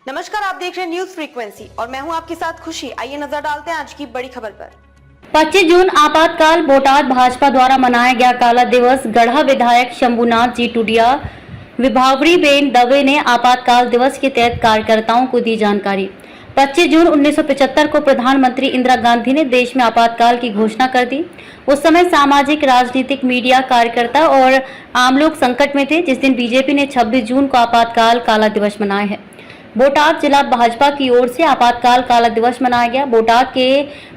नमस्कार, आप देख रहे हैं न्यूज फ्रीक्वेंसी और मैं हूं आपके साथ खुशी। आइए नजर डालते हैं आज की बड़ी खबर पर। 25 जून आपातकाल बोटाद भाजपा द्वारा मनाया गया काला दिवस। गढ़ा विधायक शंभुनाथ जी टुडिया विभावरी बेन दवे ने आपातकाल दिवस के तहत कार्यकर्ताओं को दी जानकारी। 25 जून 1975 को प्रधानमंत्री इंदिरा गांधी ने देश में आपातकाल की घोषणा कर दी। उस समय सामाजिक, राजनीतिक, मीडिया, कार्यकर्ता और आम लोग संकट में थे, जिस दिन बीजेपी ने 26 जून को आपातकाल काला दिवस मनाया है। बोटाद जिला भाजपा की ओर से आपातकाल काला दिवस मनाया गया। बोटाद के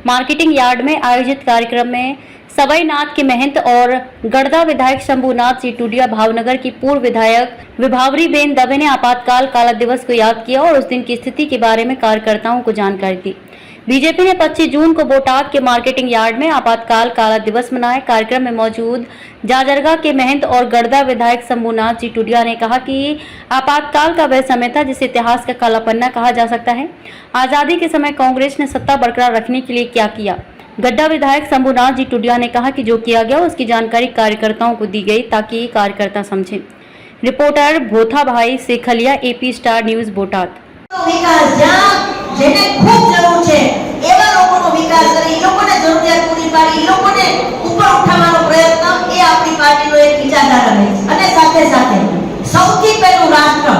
मार्केटिंग यार्ड में आयोजित कार्यक्रम में सवाईनाथ के महंत और गढ़दा विधायक शंभुनाथ जी टुडिया, भावनगर की पूर्व विधायक विभावरी बेन दवे ने आपातकाल काला दिवस को याद किया और उस दिन की स्थिति के बारे में कार्यकर्ताओं को जानकारी दी। बीजेपी ने 25 जून को बोटाद के मार्केटिंग यार्ड में आपातकाल काला दिवस मनाया। कार्यक्रम में मौजूद जाजरगा के महंत और गढ़दा विधायक शंभुनाथ जी टुडिया ने कहा कि आपातकाल का वह समय था जिसे इतिहास का काला पन्ना कहा जा सकता है। आजादी के समय कांग्रेस ने सत्ता बरकरार रखने के लिए क्या किया। गड्ढा विधायक शंभुनाथ जी टुडिया ने कहा कि जो किया गया उसकी जानकारी कार्यकर्ताओं को दी गई ताकि कार्यकर्ता समझें। रिपोर्टर भोथा भाई सेखलिया, एपी स्टार न्यूज बोटाद। विकास જેને ખૂબ જરૂર છે એવા લોકોનો વિકાસ કરે, એ લોકોને જરૂરિયાત પૂરી પાડી, એ લોકોને ઉપર ઉઠાવવાનો પ્રયત્ન એ આપણી પાર્ટીનો એક વિચારધારા છે। અને સાથે સાથે સૌથી પહેલું રાષ્ટ્ર,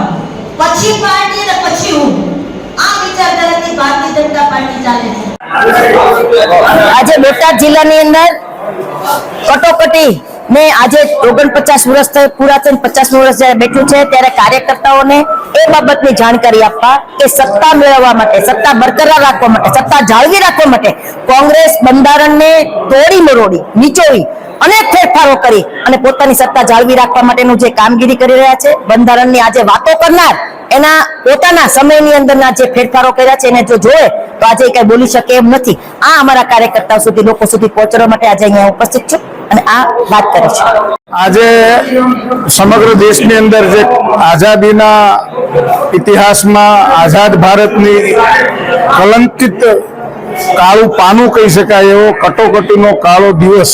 પછી પાર્ટી અને પછી હું, આ વિચારધારાથી ભારતીય જનતા પાર્ટી ચાલે છે। આજે બોટાદ જિલ્લાની અંદર કટોકટી ને આજે 49 વર્ષ પૂરા થઈને 50 વર્ષ જ્યારે બેઠું છે ત્યારે કાર્યકર્તાઓને એ બાબતની જાણકારી આપવા કે સત્તા મેળવવા માટે, સત્તા બરકરાર રાખવા માટે, સત્તા જાળવી રાખવા માટે કોંગ્રેસ બંધારણને તોડી મરોડી, નીચોવી, અનેક ફેરફારો કરી અને પોતાની સત્તા જાળવી રાખવા માટેનું જે કામગીરી કરી રહ્યા છે, બંધારણની આજે વાતો કરનાર એના પોતાના સમયની અંદરના જે ફેરફારો કર્યા છે એને જો જોવે તો આજે કઈ બોલી શકે એમ નથી। આ અમારા કાર્યકર્તાઓ સુધી, લોકો સુધી પહોંચવા માટે આજે અહીંયા ઉપસ્થિત છું અને આ વાત કરી છે। આજે સમગ્ર દેશની અંદર જે આઝાદીના ઇતિહાસમાં આઝાદ ભારતની કલંકિત કાળું પાનું કહી શકાય એવો કટોકટીનો કાળો દિવસ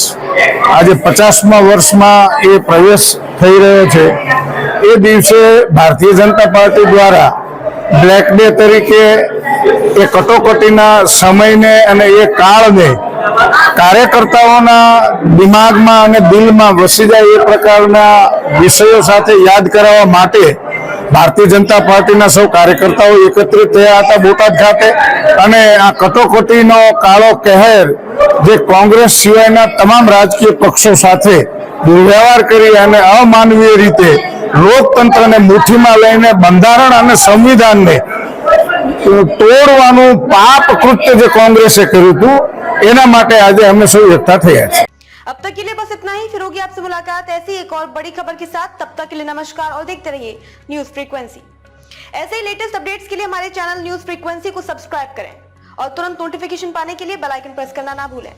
આજે 50મા વર્ષમાં એ પ્રવેશ થઈ રહ્યો છે। એ દિવસે ભારતીય જનતા પાર્ટી દ્વારા બ્લેક ડે તરીકે એ કટોકટીના સમયને અને એ કાળને કાર્યકર્તાઓના દિમાગમાં અને દિલમાં વસી જાય એ પ્રકારના વિષયો સાથે યાદ કરાવવા માટે ભારતીય જનતા પાર્ટીના સૌ કાર્યકર્તાઓ એકત્રિત થયા હતા બોટાદ ખાતે। અને આ કટોકટીનો કાળો કહેર જે કોંગ્રેસ સિવાયના તમામ રાજકીય પક્ષો સાથે દુર્વ્યવહાર કરી અને અમાનવીય રીતે લોકતંત્રને મુઠ્ઠીમાં લઈને બંધારણ અને સંવિધાનને તોડવાનું પાપ કૃત્ય જે કોંગ્રેસે કર્યું હતું એના માટે આજે અમે સૌ એકઠા થયા છીએ। अब तक के लिए बस इतना ही। फिर होगी आपसे मुलाकात ऐसी एक और बड़ी खबर के साथ। तब तक के लिए नमस्कार और देखते रहिए न्यूज फ्रीक्वेंसी। ऐसे ही लेटेस्ट अपडेट्स के लिए हमारे चैनल न्यूज फ्रीक्वेंसी को सब्सक्राइब करें और तुरंत नोटिफिकेशन पाने के लिए बेल आइकन प्रेस करना ना भूलें।